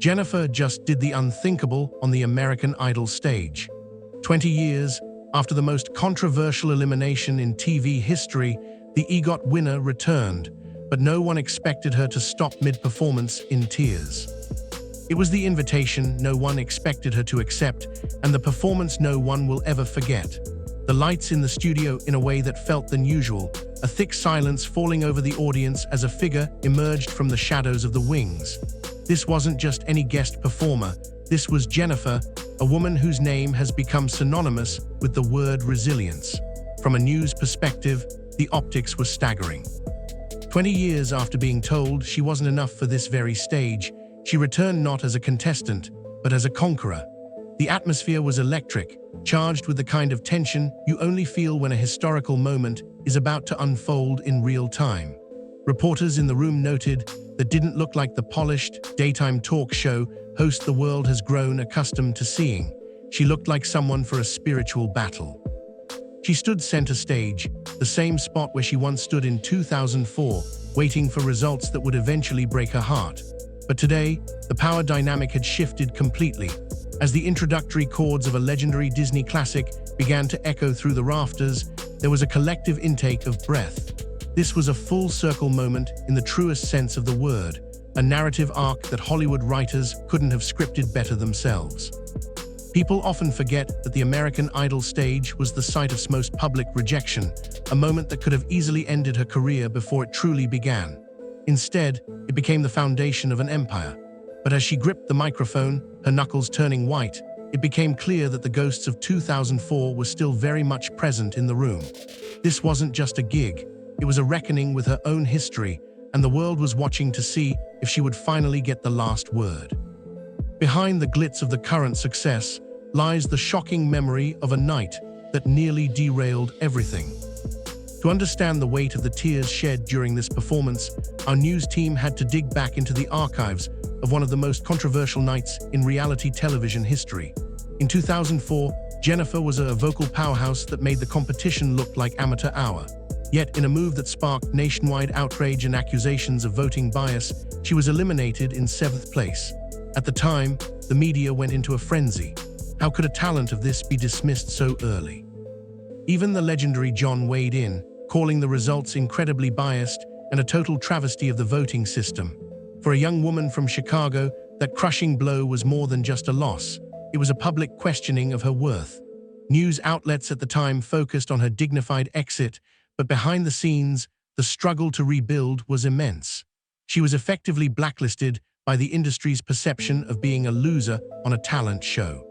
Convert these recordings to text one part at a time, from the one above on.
Jennifer just did the unthinkable on the American Idol stage. 20 years after the most controversial elimination in TV history, the EGOT winner returned, but no one expected her to stop mid-performance in tears. It was the invitation no one expected her to accept, and the performance no one will ever forget. The lights in the studio in a way that felt than usual, a thick silence falling over the audience as a figure emerged from the shadows of the wings. This wasn't just any guest performer, this was Jennifer, a woman whose name has become synonymous with the word resilience. From a news perspective, the optics were staggering. 20 years after being told she wasn't enough for this very stage, she returned not as a contestant, but as a conqueror. The atmosphere was electric, charged with the kind of tension you only feel when a historical moment is about to unfold in real time. Reporters in the room noted that didn't look like the polished, daytime talk show host the world has grown accustomed to seeing. She looked like someone for a spiritual battle. She stood center stage, the same spot where she once stood in 2004, waiting for results that would eventually break her heart. But today, the power dynamic had shifted completely. As the introductory chords of a legendary Disney classic began to echo through the rafters, there was a collective intake of breath. This was a full-circle moment in the truest sense of the word, a narrative arc that Hollywood writers couldn't have scripted better themselves. People often forget that the American Idol stage was the site of most public rejection, a moment that could have easily ended her career before it truly began. Instead, it became the foundation of an empire. But as she gripped the microphone, her knuckles turning white, it became clear that the ghosts of 2004 were still very much present in the room. This wasn't just a gig, it was a reckoning with her own history, and the world was watching to see if she would finally get the last word. Behind the glitz of the current success lies the shocking memory of a night that nearly derailed everything. To understand the weight of the tears shed during this performance, our news team had to dig back into the archives of one of the most controversial nights in reality television history. In 2004, Jennifer was a vocal powerhouse that made the competition look like amateur hour. Yet, in a move that sparked nationwide outrage and accusations of voting bias, she was eliminated in 7th place. At the time, the media went into a frenzy. How could a talent of this be dismissed so early? Even the legendary John weighed in, calling the results incredibly biased and a total travesty of the voting system. For a young woman from Chicago, that crushing blow was more than just a loss. It was a public questioning of her worth. News outlets at the time focused on her dignified exit, but behind the scenes, the struggle to rebuild was immense. She was effectively blacklisted by the industry's perception of being a loser on a talent show.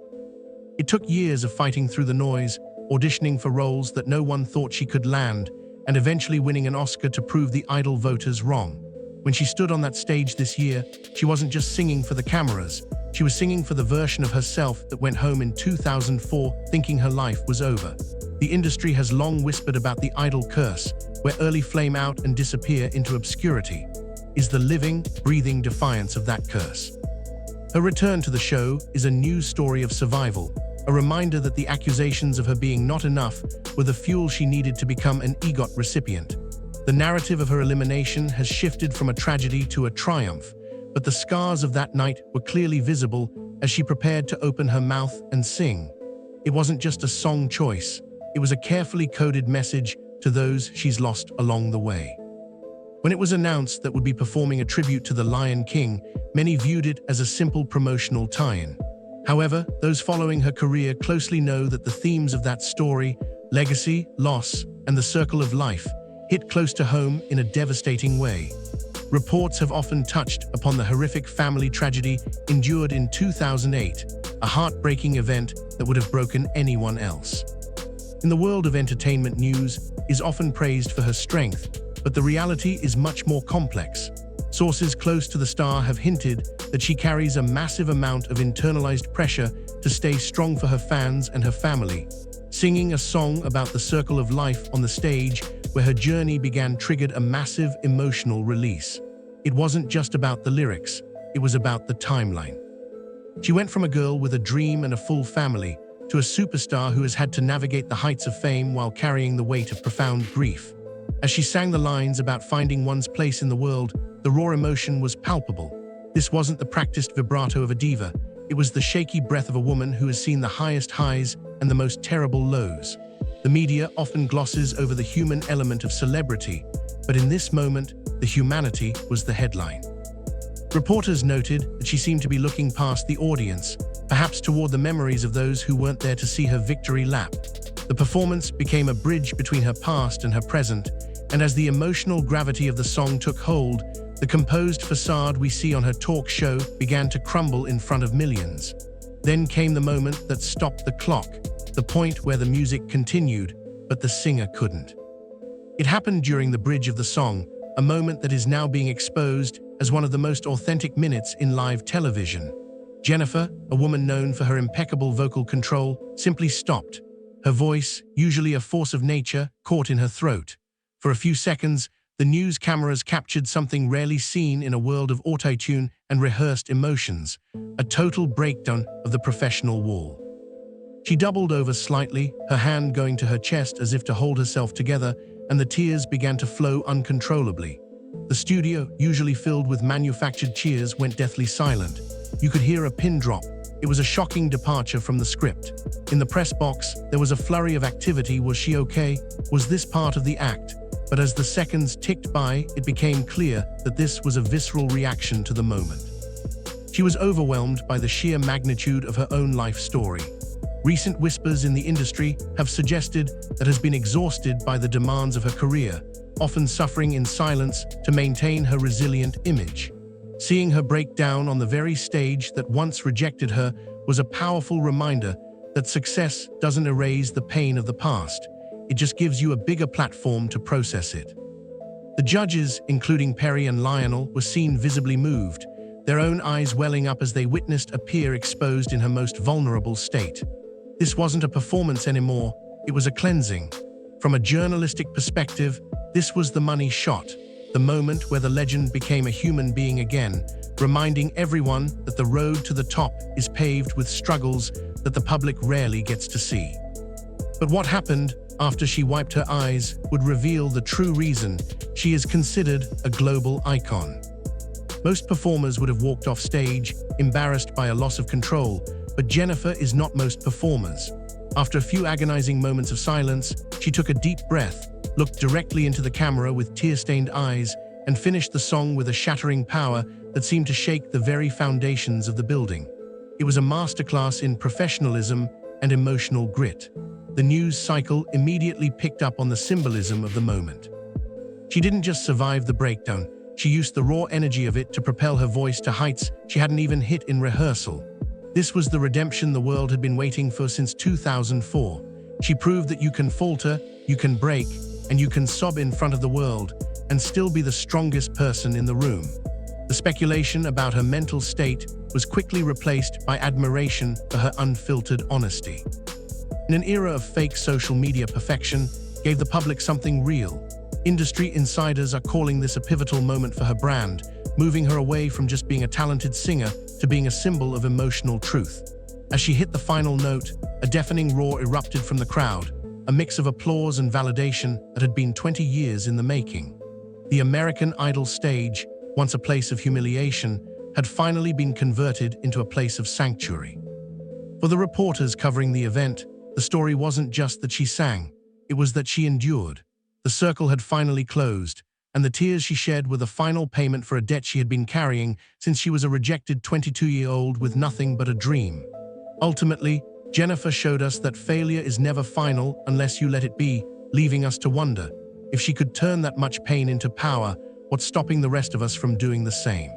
It took years of fighting through the noise, auditioning for roles that no one thought she could land, and eventually winning an Oscar to prove the Idol voters wrong. When she stood on that stage this year, she wasn't just singing for the cameras, she was singing for the version of herself that went home in 2004 thinking her life was over. The industry has long whispered about the Idol curse, where early flame out and disappear into obscurity. Is the living, breathing defiance of that curse. Her return to the show is a news story of survival, a reminder that the accusations of her being not enough were the fuel she needed to become an EGOT recipient. The narrative of her elimination has shifted from a tragedy to a triumph, but the scars of that night were clearly visible as she prepared to open her mouth and sing. It wasn't just a song choice, it was a carefully coded message to those she's lost along the way. When it was announced that would be performing a tribute to the Lion King, many viewed it as a simple promotional tie-in. However, those following her career closely know that the themes of that story, legacy, loss, and the circle of life, hit close to home in a devastating way. Reports have often touched upon the horrific family tragedy endured in 2008, a heartbreaking event that would have broken anyone else. In the world of entertainment, news is often praised for her strength, but the reality is much more complex. Sources close to the star have hinted that she carries a massive amount of internalized pressure to stay strong for her fans and her family. Singing a song about the circle of life on the stage where her journey began triggered a massive emotional release. It wasn't just about the lyrics, it was about the timeline. She went from a girl with a dream and a full family to a superstar who has had to navigate the heights of fame while carrying the weight of profound grief. As she sang the lines about finding one's place in the world, the raw emotion was palpable. This wasn't the practiced vibrato of a diva. It was the shaky breath of a woman who has seen the highest highs and the most terrible lows. The media often glosses over the human element of celebrity, but in this moment, the humanity was the headline. Reporters noted that she seemed to be looking past the audience, perhaps toward the memories of those who weren't there to see her victory lap. The performance became a bridge between her past and her present, and as the emotional gravity of the song took hold, the composed facade we see on her talk show began to crumble in front of millions. Then came the moment that stopped the clock, the point where the music continued, but the singer couldn't. It happened during the bridge of the song, a moment that is now being exposed as one of the most authentic minutes in live television. Jennifer, a woman known for her impeccable vocal control, simply stopped. Her voice, usually a force of nature, caught in her throat. For a few seconds, the news cameras captured something rarely seen in a world of auto-tune and rehearsed emotions, a total breakdown of the professional wall. She doubled over slightly, her hand going to her chest as if to hold herself together, and the tears began to flow uncontrollably. The studio, usually filled with manufactured cheers, went deathly silent. You could hear a pin drop. It was a shocking departure from the script. In the press box, there was a flurry of activity. Was she okay? Was this part of the act? But as the seconds ticked by, it became clear that this was a visceral reaction to the moment. She was overwhelmed by the sheer magnitude of her own life story. Recent whispers in the industry have suggested that has been exhausted by the demands of her career, often suffering in silence to maintain her resilient image. Seeing her break down on the very stage that once rejected her was a powerful reminder that success doesn't erase the pain of the past. It just gives you a bigger platform to process it. The judges, including Perry and Lionel, were seen visibly moved, their own eyes welling up as they witnessed a peer exposed in her most vulnerable state. This wasn't a performance anymore, it was a cleansing. From a journalistic perspective, this was the money shot, the moment where the legend became a human being again, reminding everyone that the road to the top is paved with struggles that the public rarely gets to see. But what happened after she wiped her eyes would reveal the true reason she is considered a global icon. Most performers would have walked off stage, embarrassed by a loss of control, but Jennifer is not most performers. After a few agonizing moments of silence, she took a deep breath, looked directly into the camera with tear-stained eyes, and finished the song with a shattering power that seemed to shake the very foundations of the building. It was a masterclass in professionalism and emotional grit. The news cycle immediately picked up on the symbolism of the moment. She didn't just survive the breakdown, she used the raw energy of it to propel her voice to heights she hadn't even hit in rehearsal. This was the redemption the world had been waiting for since 2004. She proved that you can falter, you can break, and you can sob in front of the world and still be the strongest person in the room. The speculation about her mental state was quickly replaced by admiration for her unfiltered honesty. In an era of fake social media perfection, gave the public something real. Industry insiders are calling this a pivotal moment for her brand, moving her away from just being a talented singer to being a symbol of emotional truth. As she hit the final note, a deafening roar erupted from the crowd, a mix of applause and validation that had been 20 years in the making. The American Idol stage, once a place of humiliation, had finally been converted into a place of sanctuary. For the reporters covering the event, the story wasn't just that she sang, it was that she endured. The circle had finally closed, and the tears she shed were the final payment for a debt she had been carrying since she was a rejected 22-year-old with nothing but a dream. Ultimately, Jennifer showed us that failure is never final unless you let it be, leaving us to wonder, if she could turn that much pain into power, what's stopping the rest of us from doing the same?